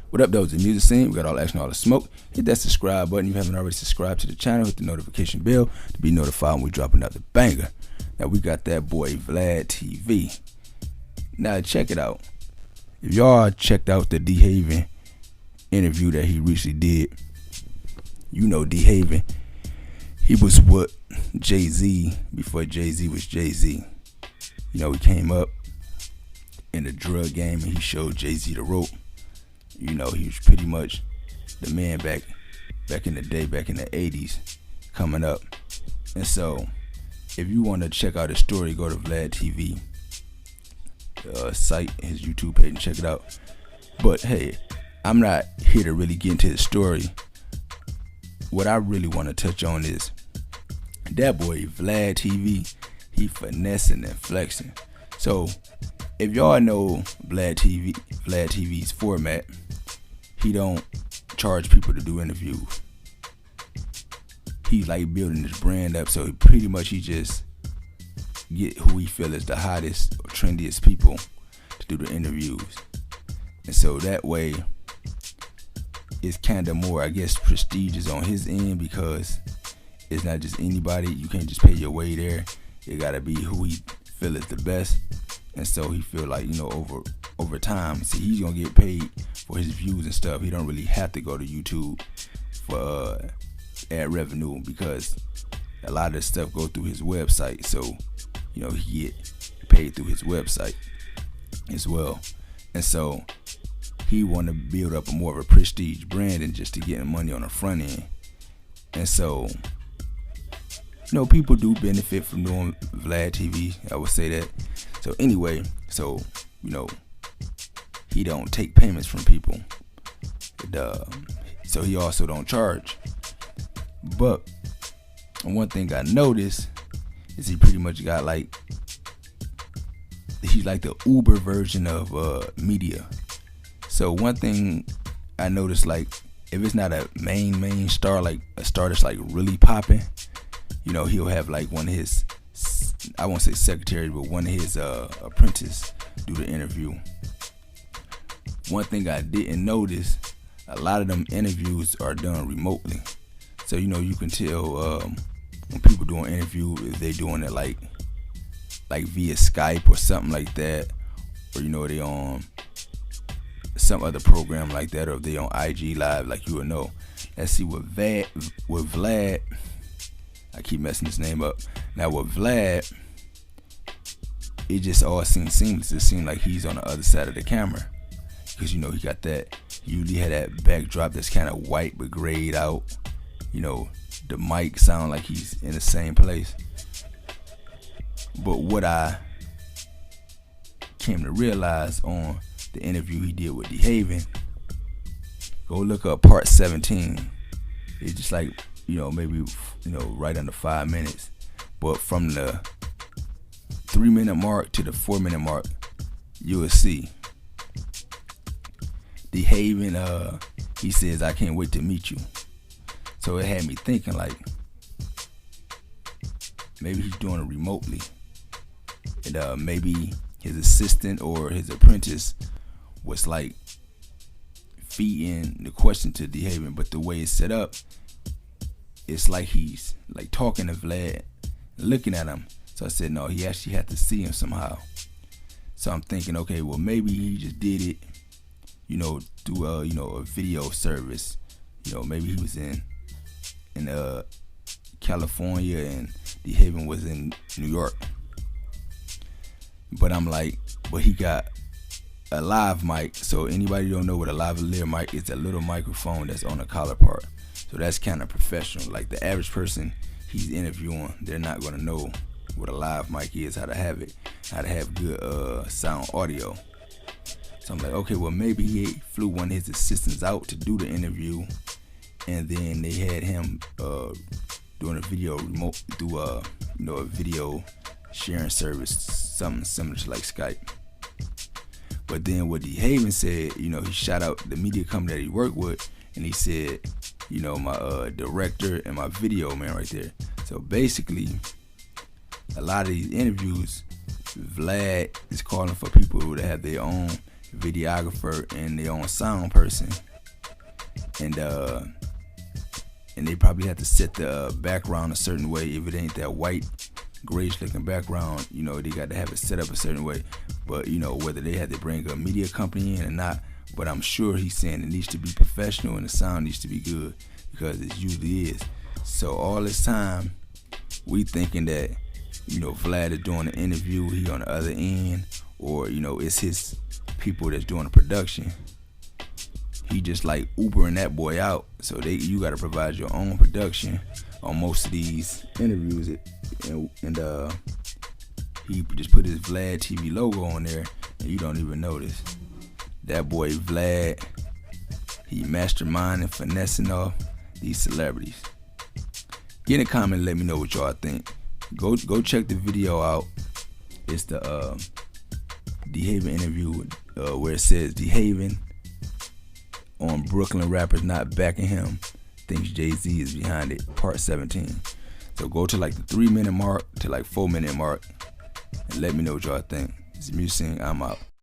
What up, though? It's the music scene. We got all the action, all the smoke. Hit that subscribe button if you haven't already subscribed to the channel. Hit the notification bell to be notified when we drop another banger. Now, we got that boy Vlad TV. Now, check it out. If y'all checked out the D-Haven interview that he recently did, you know D-Haven, he was what Jay-Z before Jay-Z was Jay-Z. You know, he came up in the drug game and he showed Jay-Z the rope. You know, he was pretty much the man back in the day, back in the 80s, coming up. And so, if you want to check out his story, go to Vlad TV site, his YouTube page, and check it out. But hey, I'm not here to really get into his story. What I really want to touch on is that boy Vlad TV, he finessing and flexing. So, if y'all know Vlad TV's format, he don't charge people to do interviews. He's like building his brand up, so he just get who he feel is the hottest or trendiest people to do the interviews. And so that way, it's kind of more, I guess, prestigious on his end, because it's not just anybody. You can't just pay your way there. It gotta be who he feel is the best. And so he feel like, you know, over time, see, he's gonna get paid for his views and stuff. He don't really have to go to YouTube for ad revenue, because a lot of this stuff go through his website. So, you know, he get paid through his website as well. And so he want to build up a more of a prestige brand than just to get money on the front end. And so, you know, people do benefit from doing Vlad TV. I would say that. So anyway, so, you know, he don't take payments from people. So he also don't charge. But one thing I noticed is he pretty much got like, he's like the Uber version of media. So one thing I noticed, like, if it's not a main star, like a star that's like really popping, you know, he'll have like one of his, I won't say secretary, but one of his apprentices do the interview. One thing I didn't notice, a lot of them interviews are done remotely. So, you know, you can tell when people do an interview, if they're doing it like via Skype or something like that, or, you know, they on some other program like that, or if they on IG Live, like, you would know. Let's see, with Vlad, I keep messing his name up. Now with Vlad, it just all seems seamless. It seems like he's on the other side of the camera, because, you know, he got that, he usually had that backdrop that's kind of white but grayed out. You know, the mic sound like he's in the same place. But what I came to realize on the interview he did with D-Haven, go look up part 17. It's just like, you know, maybe, you know, right under 5 minutes. But from the 3-minute mark to the 4-minute mark, you will see D-Haven, he says, "I can't wait to meet you." So it had me thinking, like, maybe he's doing it remotely. And maybe his assistant or his apprentice was like feeding the question to D-Haven, but the way it's set up, it's like he's like talking to Vlad, looking at him. So I said, no, he actually had to see him somehow. So I'm thinking, okay, well, maybe he just did it, you know, through you know, a video service. You know, maybe he was in California and D-Haven was in New York. But I'm like, but he got a live mic. So anybody who don't know what a lavalier mic is, a little microphone that's on the collar part. So that's kind of professional. Like the average person he's interviewing, they're not gonna know what a live mic is, how to have it, how to have good sound audio. So I'm like, okay, well, maybe he flew one of his assistants out to do the interview, and then they had him doing a video remote through you know, a video sharing service, something similar to like Skype. But then what D-Haven said, you know, he shout out the media company that he worked with, and he said, you know, my director and my video man right there. So basically, a lot of these interviews, Vlad is calling for people who have their own videographer and their own sound person, and they probably have to set the background a certain way. If it ain't that white grayish looking background, you know, they got to have it set up a certain way. But you know, whether they had to bring a media company in or not, but I'm sure he's saying it needs to be professional and the sound needs to be good, because it usually is. So all this time we thinking that, you know, Vlad is doing the interview, he on the other end, or you know, it's his people that's doing the production. He just like Ubering that boy out. So you got to provide your own production on most of these interviews, and he just put his Vlad TV logo on there, and you don't even notice. That boy Vlad, he masterminding, finessing off these celebrities. Get in a comment and let me know what y'all think. Go check the video out. It's the DeHaven interview where it says DeHaven on Brooklyn rappers not backing him, thinks Jay-Z is behind it, part 17. So go to like the 3-minute mark to like 4-minute mark and let me know what y'all think. It's Musing, I'm out.